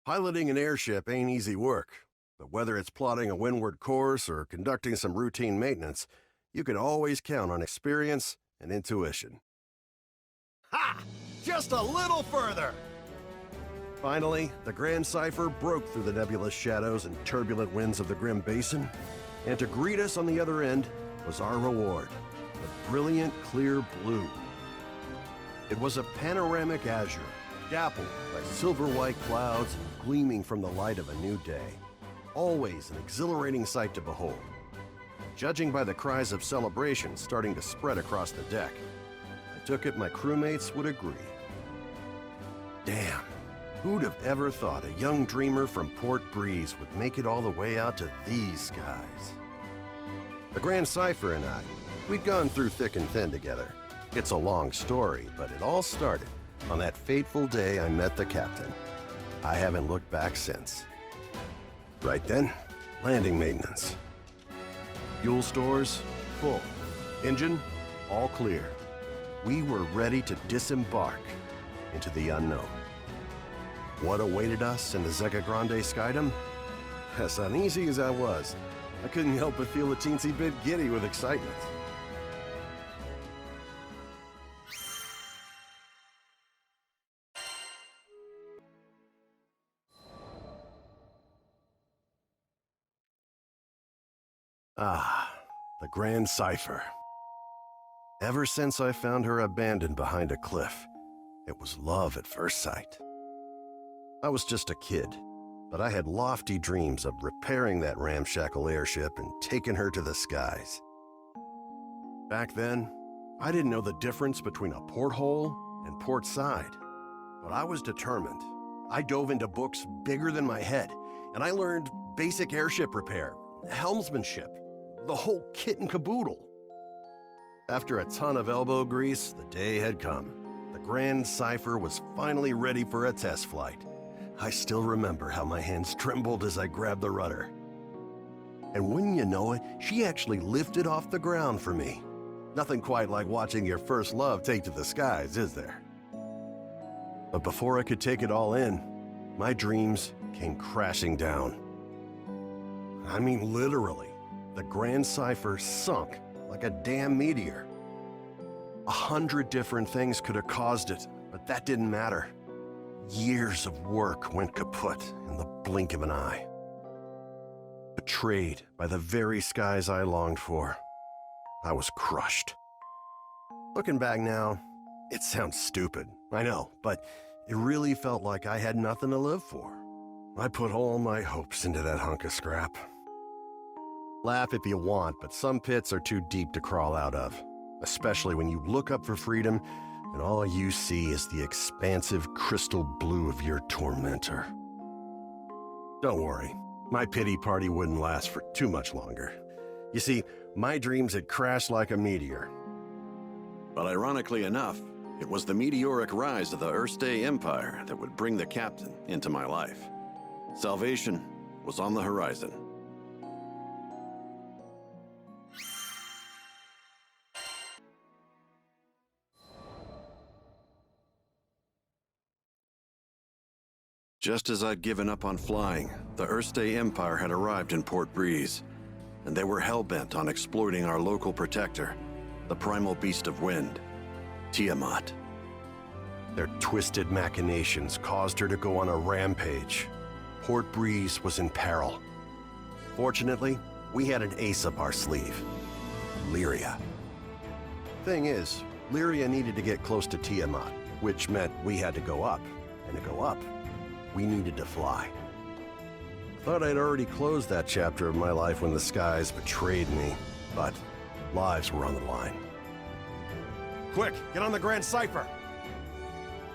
Piloting an airship ain't easy work, but whether it's plotting a windward course or conducting some routine maintenance, you can always count on experience and intuition. Ha! Just a little further! Finally, the Grand Cipher broke through the nebulous shadows and turbulent winds of the Grim Basin, and to greet us on the other end was our reward, the brilliant clear blue. It was a panoramic azure, dappled by silver-white clouds gleaming from the light of a new day. Always an exhilarating sight to behold. Judging by the cries of celebration starting to spread across the deck, I took it my crewmates would agree. Damn, who'd have ever thought a young dreamer from Port Breeze would make it all the way out to these skies? The Grand Cipher and I, we'd gone through thick and thin together. It's a long story, but it all started on that fateful day I met the captain. I haven't looked back since. Right then, landing maintenance. Fuel stores, full. Engine, all clear. We were ready to disembark into the unknown. What awaited us in the Zeka Grande Skydom? As uneasy as I was, I couldn't help but feel a teensy bit giddy with excitement. Ah, the Grand Cipher. Ever since I found her abandoned behind a cliff, it was love at first sight. I was just a kid, but I had lofty dreams of repairing that ramshackle airship and taking her to the skies. Back then, I didn't know the difference between a porthole and port side, but I was determined. I dove into books bigger than my head, and I learned basic airship repair, helmsmanship, the whole kit and caboodle. After a ton of elbow grease, the day had come. The Grand Cipher was finally ready for a test flight. I still remember how my hands trembled as I grabbed the rudder. And wouldn't you know it, she actually lifted off the ground for me. Nothing quite like watching your first love take to the skies, is there? But before I could take it all in, my dreams came crashing down. I mean, literally. The Grand Cipher sunk like a damn meteor. 100 different things could have caused it, but that didn't matter. Years of work went kaput in the blink of an eye. Betrayed by the very skies I longed for, I was crushed. Looking back now, it sounds stupid, I know, but it really felt like I had nothing to live for. I put all my hopes into that hunk of scrap. Laugh if you want, but some pits are too deep to crawl out of, especially when you look up for freedom and all you see is the expansive crystal blue of your tormentor. Don't worry, my pity party wouldn't last for too much longer. You see, my dreams had crashed like a meteor. But ironically enough, it was the meteoric rise of the Erste Empire that would bring the captain into my life. Salvation was on the horizon. Just as I'd given up on flying, the Erste Empire had arrived in Port Breeze, and they were hell-bent on exploiting our local protector, the primal beast of wind, Tiamat. Their twisted machinations caused her to go on a rampage. Port Breeze was in peril. Fortunately, we had an ace up our sleeve, Lyria. Thing is, Lyria needed to get close to Tiamat, which meant we had to go up, and to go up, we needed to fly. Thought I'd already closed that chapter of my life when the skies betrayed me, but lives were on the line. Quick, get on the Grand Cipher!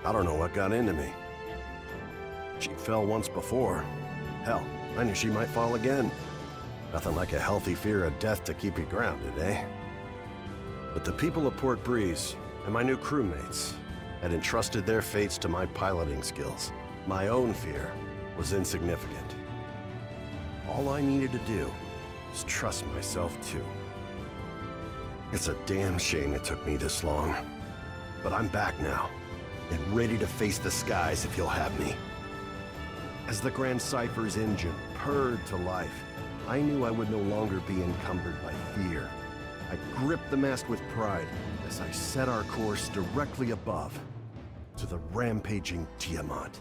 I don't know what got into me. She fell once before. Hell, I knew she might fall again. Nothing like a healthy fear of death to keep you grounded, eh? But the people of Port Breeze and my new crewmates had entrusted their fates to my piloting skills. My own fear was insignificant. All I needed to do was trust myself too. It's a damn shame it took me this long, but I'm back now, and ready to face the skies if you'll have me. As the Grand Cypher's engine purred to life, I knew I would no longer be encumbered by fear. I gripped the mast with pride as I set our course directly above to the rampaging Tiamat.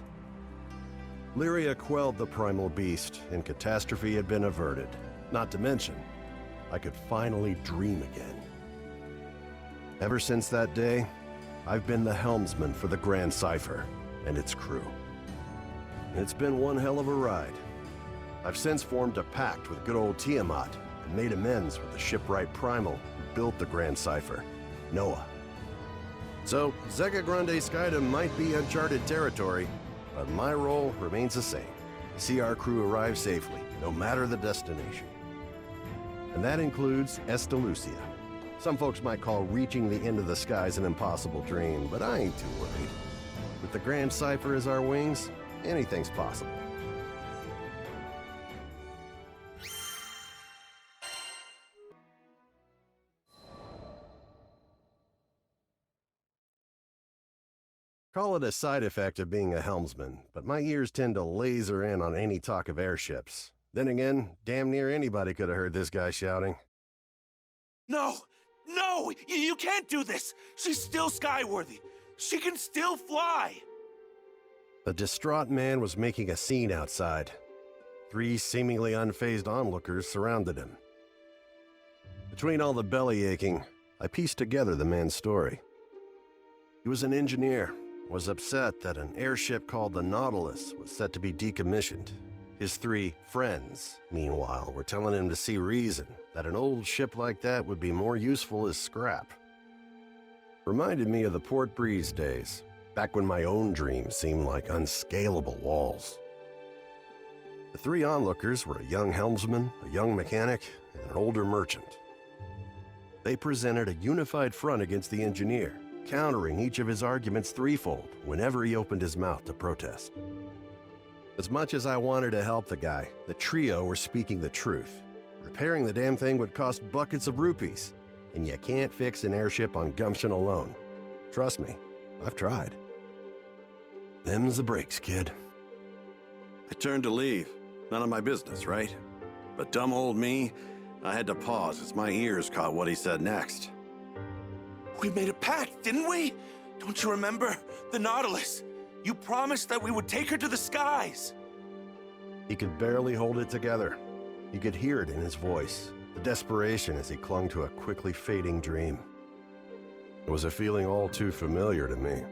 Lyria quelled the primal beast, and catastrophe had been averted. Not to mention, I could finally dream again. Ever since that day, I've been the helmsman for the Grand Cypher and its crew. It's been one hell of a ride. I've since formed a pact with good old Tiamat and made amends with the shipwright Primal who built the Grand Cypher, Noah. So, Zega Grande Skydom might be uncharted territory, but my role remains the same. See our crew arrive safely, no matter the destination. And that includes Estalucia. Some folks might call reaching the end of the skies an impossible dream, but I ain't too worried. With the Grand Cypher as our wings, anything's possible. Call it a side effect of being a helmsman, but my ears tend to laser in on any talk of airships. Then again, damn near anybody could have heard this guy shouting. No! No! You can't do this! She's still skyworthy! She can still fly! The distraught man was making a scene outside. 3 seemingly unfazed onlookers surrounded him. Between all the belly aching, I pieced together the man's story. He was an engineer, was upset that an airship called the Nautilus was set to be decommissioned. His 3 friends, meanwhile, were telling him to see reason, that an old ship like that would be more useful as scrap. Reminded me of the Port Breeze days, back when my own dreams seemed like unscalable walls. The 3 onlookers were a young helmsman, a young mechanic, and an older merchant. They presented a unified front against the engineer, countering each of his arguments threefold whenever he opened his mouth to protest. As much as I wanted to help the guy, the trio were speaking the truth. Repairing the damn thing would cost buckets of rupees, and you can't fix an airship on gumption alone. Trust me, I've tried. Them's the breaks, kid. I turned to leave. None of my business, right? But dumb old me, I had to pause as my ears caught what he said next. We made a pact, didn't we? Don't you remember? The Nautilus. You promised that we would take her to the skies. He could barely hold it together. You could hear it in his voice, the desperation as he clung to a quickly fading dream. It was a feeling all too familiar to me.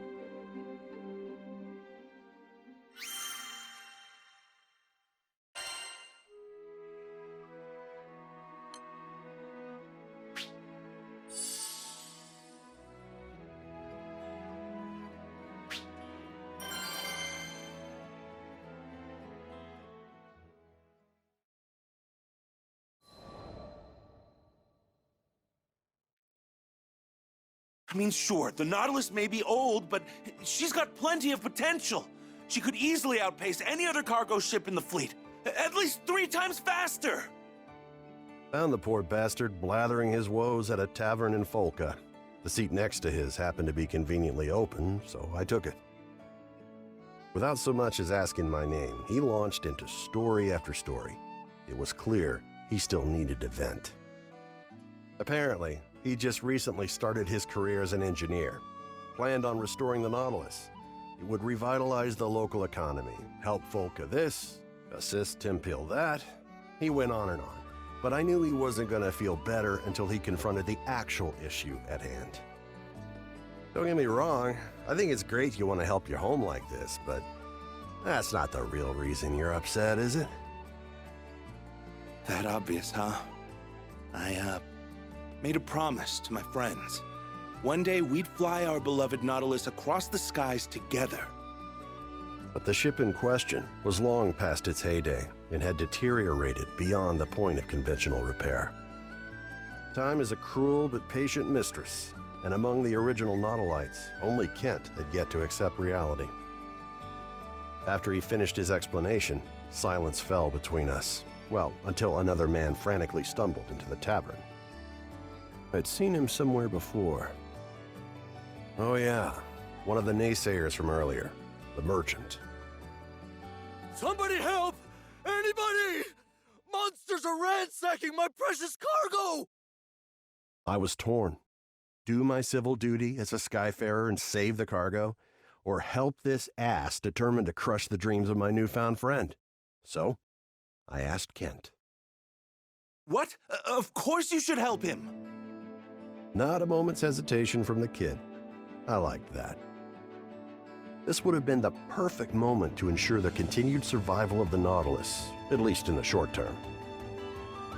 I mean, sure, the Nautilus may be old, but she's got plenty of potential. She could easily outpace any other cargo ship in the fleet, at least 3 times faster. Found the poor bastard blathering his woes at a tavern in Folca. The seat next to his happened to be conveniently open, so I took it. Without so much as asking my name, he launched into story after story. It was clear he still needed to vent. Apparently, he just recently started his career as an engineer, planned on restoring the Nautilus. It would revitalize the local economy, help Folca this, assist Timpil that. He went on and on, but I knew he wasn't going to feel better until he confronted the actual issue at hand. Don't get me wrong, I think it's great you want to help your home like this, but that's not the real reason you're upset, is it? That obvious, huh? I made a promise to my friends. One day we'd fly our beloved Nautilus across the skies together. But the ship in question was long past its heyday and had deteriorated beyond the point of conventional repair. Time is a cruel but patient mistress, and among the original Nautilites, only Kent had yet to accept reality. After he finished his explanation, silence fell between us. Well, until another man frantically stumbled into the tavern. I'd seen him somewhere before. Oh yeah, one of the naysayers from earlier, the merchant. Somebody help! Anybody! Monsters are ransacking my precious cargo! I was torn. Do my civil duty as a skyfarer and save the cargo, or help this ass determined to crush the dreams of my newfound friend? So, I asked Kent. What? Of course you should help him. Not a moment's hesitation from the kid. I liked that. This would have been the perfect moment to ensure the continued survival of the Nautilus, at least in the short term.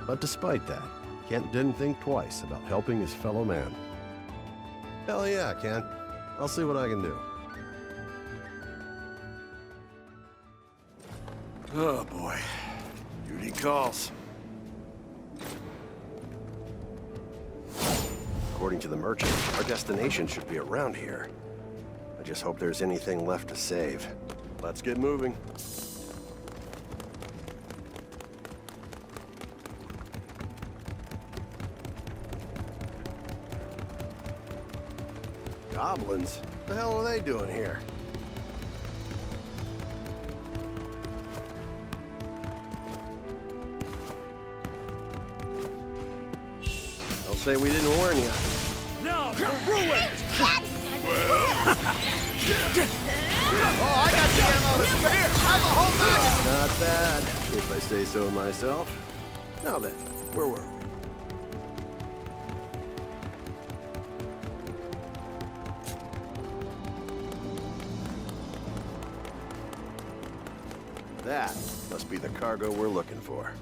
But despite that, Kent didn't think twice about helping his fellow man. Hell yeah, Kent. I'll see what I can do. Oh boy. Duty calls. According to the merchant, our destination should be around here. I just hope there's anything left to save. Let's get moving. Goblins? What the hell are they doing here? Don't say we didn't warn you. Now, you're ruined! Oh, I got the ammo to spare! I'm a whole magazine! Not bad, if I say so myself. Now then, where were we? That must be the cargo we're looking for.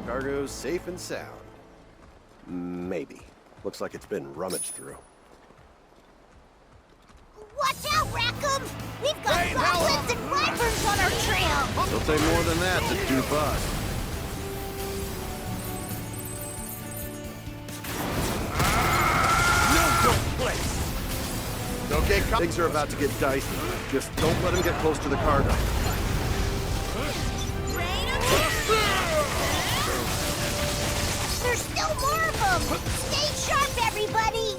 Cargo's safe and sound. Maybe. Looks like it's been rummaged through. Watch out, Rackham! We've got goblins and vipers on our trail! They'll take more than that to dupe us. Okay, things are about to get dicey. Just don't let him get close to the cargo. There's still more of them! Stay sharp, everybody!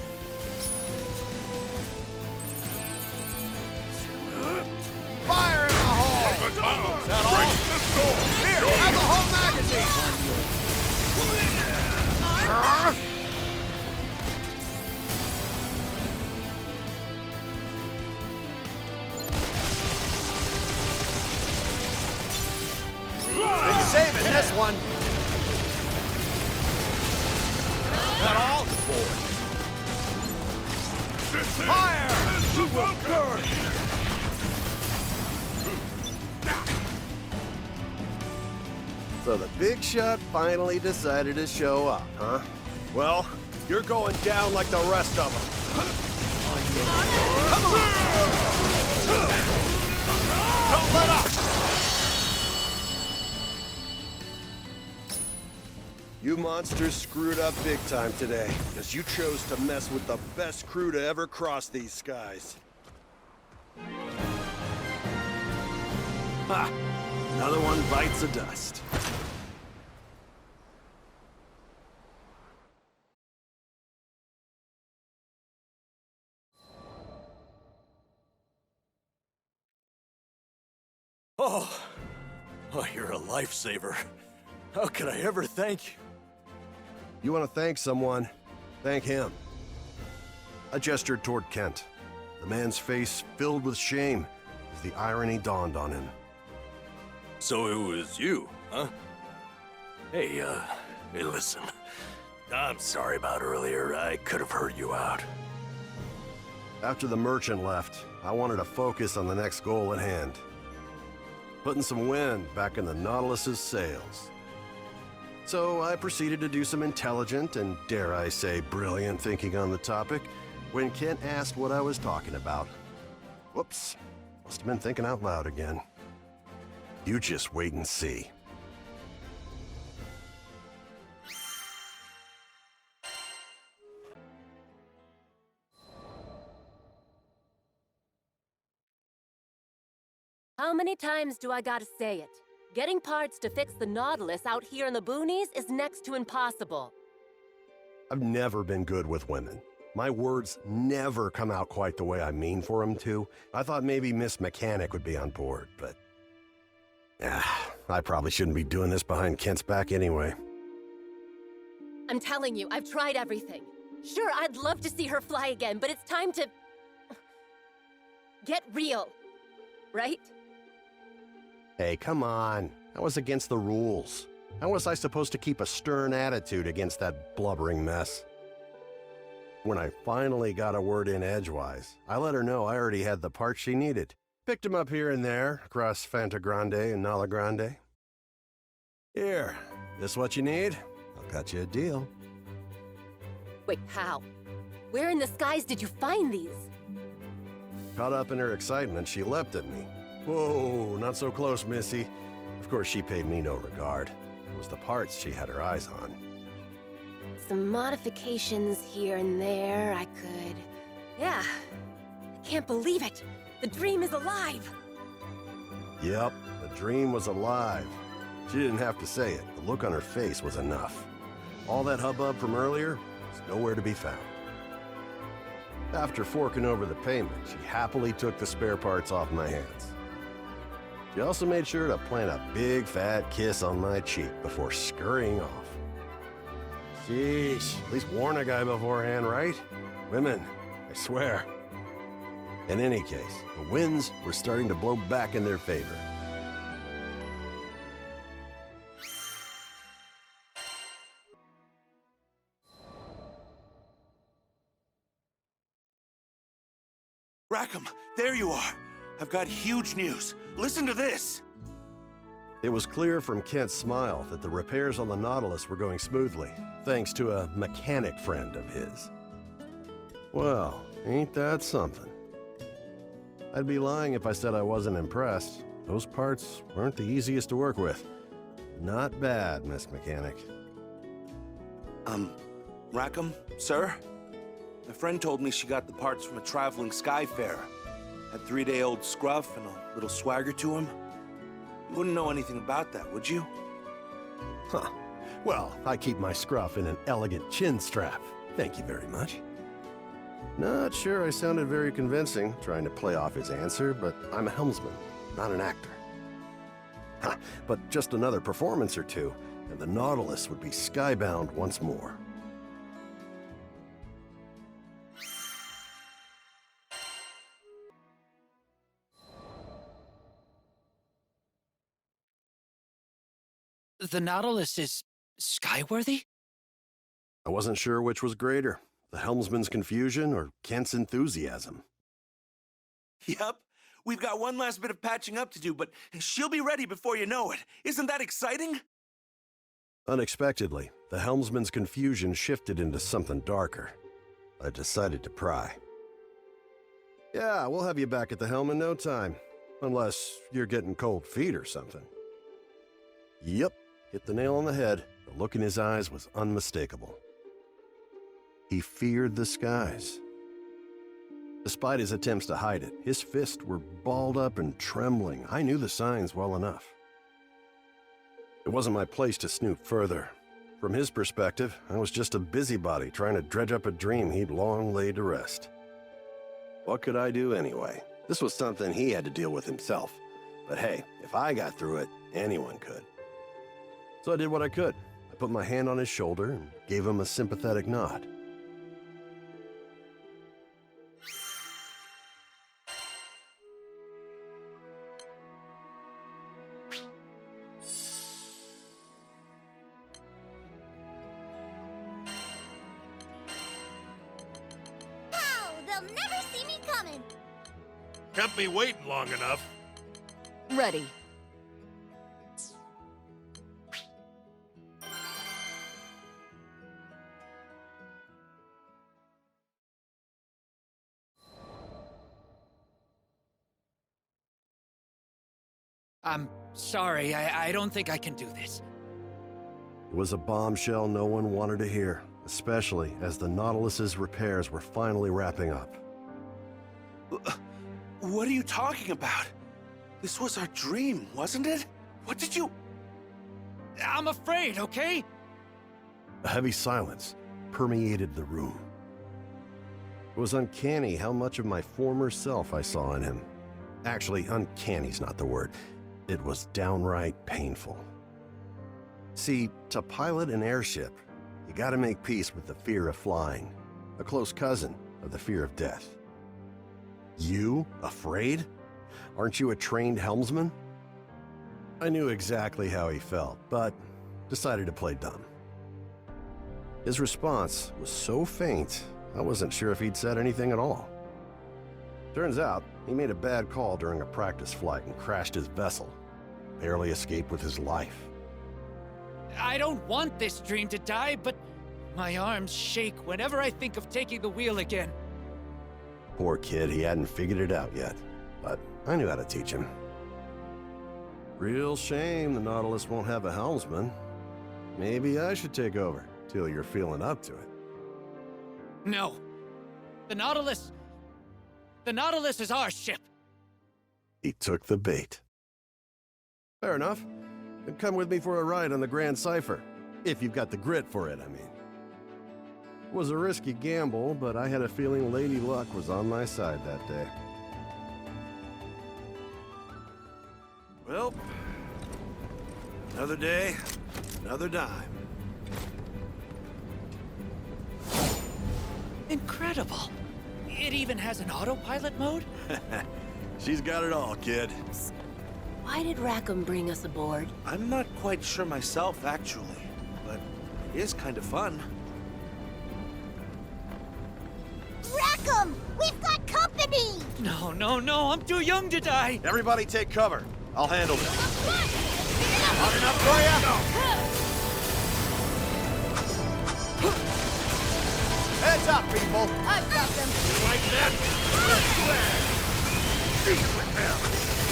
Fire in the hole! Is that all? Here, have the whole magazine! Big saving this one! Is that all? Fire! You will burn! So the big shot finally decided to show up, huh? Well, you're going down like the rest of them. Don't let up! You monsters screwed up big time today, because you chose to mess with the best crew to ever cross these skies. Ha! Another one bites the dust. Oh, you're a lifesaver. How could I ever thank you? You want to thank someone? Thank him. I gestured toward Kent. The man's face filled with shame as the irony dawned on him. So it was you, huh? Hey, listen. I'm sorry about earlier. I could have heard you out. After the merchant left, I wanted to focus on the next goal at hand. Putting some wind back in the Nautilus's sails. So I proceeded to do some intelligent and, dare I say, brilliant thinking on the topic when Kent asked what I was talking about. Whoops, must have been thinking out loud again. You just wait and see. How many times do I gotta say it? Getting parts to fix the Nautilus out here in the boonies is next to impossible. I've never been good with women. My words never come out quite the way I mean for them to. I thought maybe Miss Mechanic would be on board, but... I probably shouldn't be doing this behind Kent's back anyway. I'm telling you, I've tried everything. Sure, I'd love to see her fly again, but it's time to... get real. Right? Hey, come on. That was against the rules. How was I supposed to keep a stern attitude against that blubbering mess? When I finally got a word in edgewise, I let her know I already had the parts she needed. Picked them up here and there, across Fanta Grande and Nala Grande. Here, this what you need? I'll cut you a deal. Wait, how? Where in the skies did you find these? Caught up in her excitement, she leapt at me. Whoa, not so close, Missy. Of course, she paid me no regard. It was the parts she had her eyes on. Some modifications here and there, I could... Yeah. I can't believe it! The dream is alive! Yep, the dream was alive. She didn't have to say it. The look on her face was enough. All that hubbub from earlier was nowhere to be found. After forking over the payment, she happily took the spare parts off my hands. She also made sure to plant a big fat kiss on my cheek before scurrying off. Sheesh, at least warn a guy beforehand, right? Women, I swear. In any case, the winds were starting to blow back in their favor. Rackham, there you are. I've got huge news. Listen to this. It was clear from Kent's smile that the repairs on the Nautilus were going smoothly, thanks to a mechanic friend of his. Well, ain't that something? I'd be lying if I said I wasn't impressed. Those parts weren't the easiest to work with. Not bad, Miss Mechanic. Rackham, sir? My friend told me she got the parts from a traveling skyfarer. Had 3-day-old scruff and a little swagger to him. You wouldn't know anything about that, would you? Huh. Well, I keep my scruff in an elegant chin strap. Thank you very much. Not sure I sounded very convincing, trying to play off his answer, but I'm a helmsman, not an actor. Huh. But just another performance or two, and the Nautilus would be skybound once more. The Nautilus is skyworthy? I wasn't sure which was greater, the helmsman's confusion or Kent's enthusiasm. Yep. We've got one last bit of patching up to do, but she'll be ready before you know it. Isn't that exciting? Unexpectedly, the helmsman's confusion shifted into something darker. I decided to pry. Yeah, we'll have you back at the helm in no time. Unless you're getting cold feet or something. Yep, hit the nail on the head. The look in his eyes was unmistakable. He feared the skies. Despite his attempts to hide it, his fists were balled up and trembling. I knew the signs well enough. It wasn't my place to snoop further. From his perspective, I was just a busybody trying to dredge up a dream he'd long laid to rest. What could I do anyway? This was something he had to deal with himself. But hey, if I got through it, anyone could. So I did what I could. I put my hand on his shoulder and gave him a sympathetic nod. Pow! They'll never see me coming. Kept me waiting long enough. Ready. I'm sorry, I don't think I can do this. It was a bombshell no one wanted to hear, especially as the Nautilus's repairs were finally wrapping up. What are you talking about? This was our dream, wasn't it? What did you... I'm afraid, okay? A heavy silence. permeated the room. It was uncanny how much of my former self I saw in him. Actually, uncanny's not the word. It was downright painful. See, to pilot an airship, you gotta make peace with the fear of flying, a close cousin of the fear of death. You, afraid? Aren't you a trained helmsman? I knew exactly how he felt, but decided to play dumb. His response was so faint, I wasn't sure if he'd said anything at all. Turns out, he made a bad call during a practice flight and crashed his vessel. Barely escaped with his life. I don't want this dream to die, but my arms shake whenever I think of taking the wheel again. Poor kid, he hadn't figured it out yet, but I knew how to teach him. Real shame the Nautilus won't have a helmsman. Maybe I should take over, till you're feeling up to it. No. The Nautilus is our ship. He took the bait. Fair enough. Then come with me for a ride on the Grand Cipher. If you've got the grit for it, I mean. It was a risky gamble, but I had a feeling Lady Luck was on my side that day. Well, another day, another dime. Incredible. It even has an autopilot mode? She's got it all, kid. Why did Rackham bring us aboard? I'm not quite sure myself, actually, but it is kind of fun. Rackham! We've got company! No, I'm too young to die. Everybody take cover. I'll handle this. Not enough for you? Heads up, people. I've got them. Like that.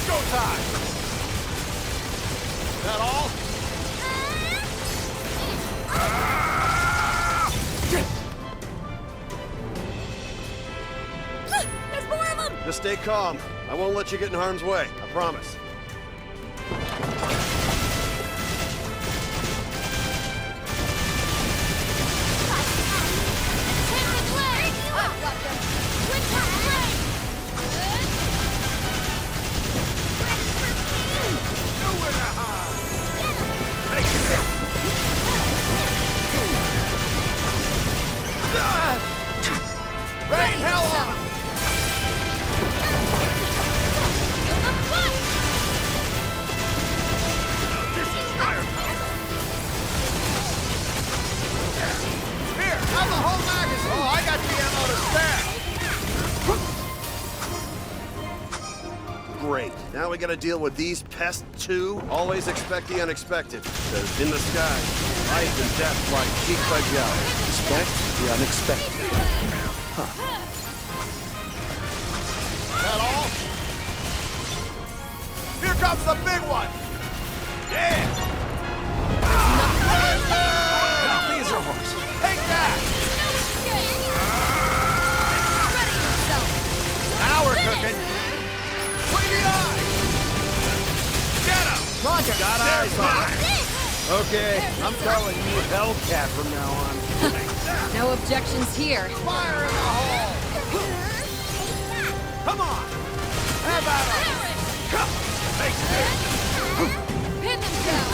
Go time. Is that all? There's more of them! Just stay calm. I won't let you get in harm's way. I promise. I've got them. Switch up, play! Nowhere to hide. Rain hell on 'em. Here, have the whole magazine. Oh, I got the ammo to spare. Great. Now we gotta deal with these pests too? Always expect the unexpected. Because in the sky, life and death fly cheek by jowl. Expect the unexpected. Is that all? Here comes the big one! Yeah! Laser horse! Take that! Now we're cooking! Clean the eyes! Get him! Roger. Got eyes on him. Okay, I'm calling you Hellcat from now on. No objections here. Fire in the hole! Come on! Have at him! Come! Take this! Pin them down.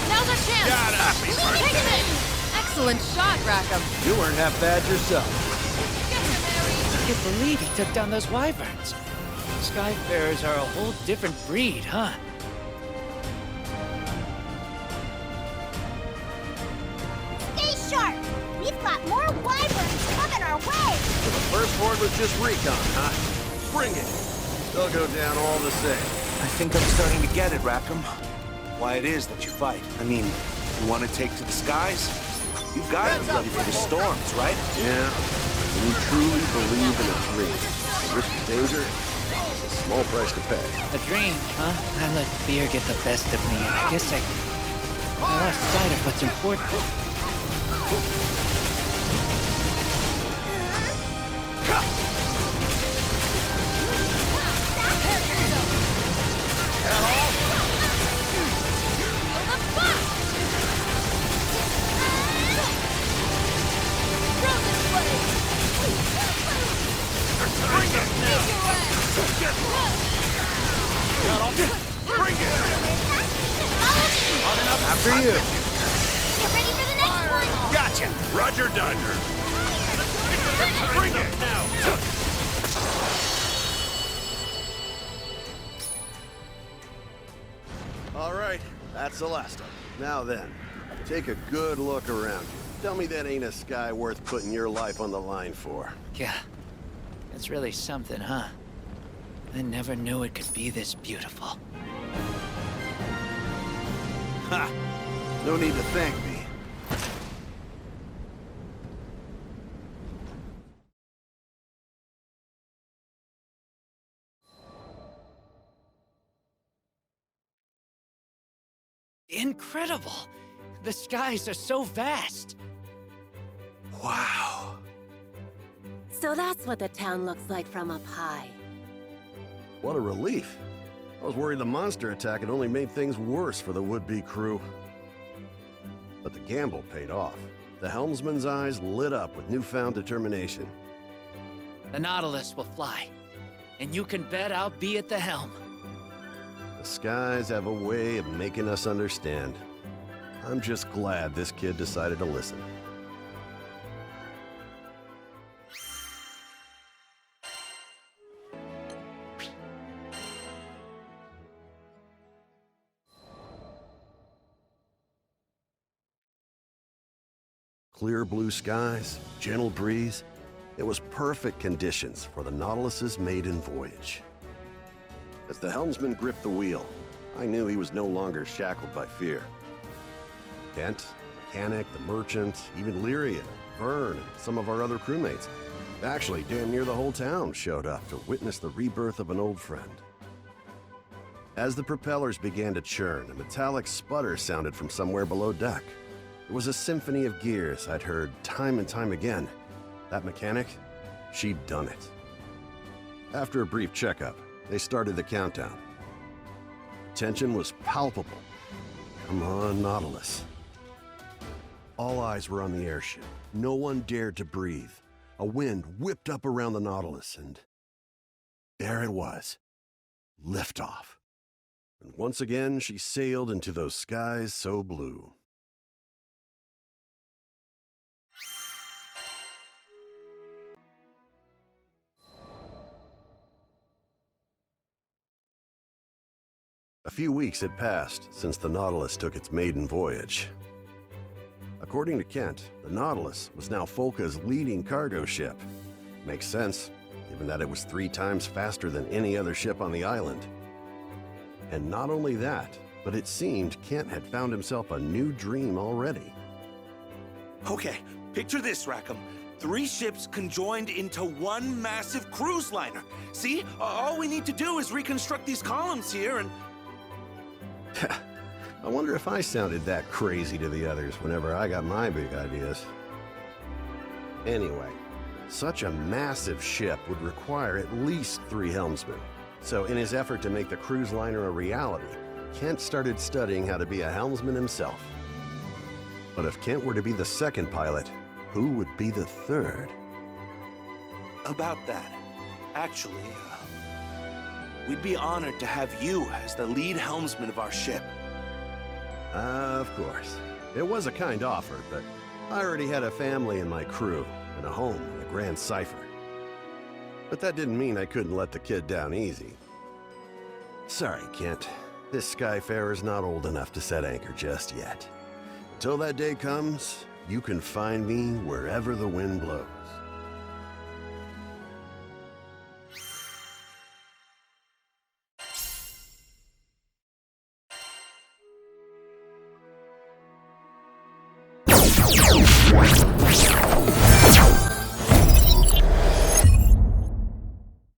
Now's our chance. Got happy Take him in. Excellent shot, Rackham. You weren't half bad yourself. Get him, Harry. I can't believe he took down those wyverns. Skyfarers are a whole different breed, huh? Stay sharp! We've got more wyverns coming our way! So the first horde was just recon, huh? Bring it! They'll go down all the same. I think I'm starting to get it, Rackham. Why it is that you fight. I mean, you want to take to the skies? You've got to be ready for the storms, right? Yeah. When you truly believe in a dream, the risk of danger is a small price to pay. A dream, huh? I let fear get the best of me, and I guess I lost sight of what's important. Gotcha! Roger Dodger. Bring it now. All right, that's the last of them. Now then, take a good look around you. Tell me that ain't a sky worth putting your life on the line for. Yeah, it's really something, huh? I never knew it could be this beautiful. Ha! No need to thank me. Incredible! The skies are so vast! Wow. So that's what the town looks like from up high. What a relief. I was worried the monster attack had only made things worse for the would-be crew. But the gamble paid off. The helmsman's eyes lit up with newfound determination. The Nautilus will fly, and you can bet I'll be at the helm. The skies have a way of making us understand. I'm just glad this kid decided to listen. Clear blue skies, gentle breeze. It was perfect conditions for the Nautilus's maiden voyage. As the helmsman gripped the wheel, I knew he was no longer shackled by fear. Kent, mechanic, the merchant, even Lyria, Vern, and some of our other crewmates. Actually, damn near the whole town showed up to witness the rebirth of an old friend. As the propellers began to churn, a metallic sputter sounded from somewhere below deck. It was a symphony of gears I'd heard time and time again. That mechanic, she'd done it. After a brief checkup, they started the countdown. Tension was palpable. Come on, Nautilus. All eyes were on the airship. No one dared to breathe. A wind whipped up around the Nautilus, and there it was. Liftoff. And once again, she sailed into those skies so blue. A few weeks had passed since the Nautilus took its maiden voyage. According to Kent, the Nautilus was now Folka's leading cargo ship. Makes sense, given that it was 3 times faster than any other ship on the island. And not only that, but it seemed Kent had found himself a new dream already. Okay, picture this, Rackham. 3 ships conjoined into one massive cruise liner. See? All we need to do is reconstruct these columns here and... I wonder if I sounded that crazy to the others whenever I got my big ideas. Anyway, such a massive ship would require at least 3 helmsmen. So in his effort to make the cruise liner a reality, Kent started studying how to be a helmsman himself. But if Kent were to be the second pilot, who would be the third? About that, actually, we'd be honored to have you as the lead helmsman of our ship. Of course. It was a kind offer, but I already had a family in my crew and a home in the Grand Cipher. But that didn't mean I couldn't let the kid down easy. Sorry, Kent. This Skyfarer's not old enough to set anchor just yet. Until that day comes, you can find me wherever the wind blows. What?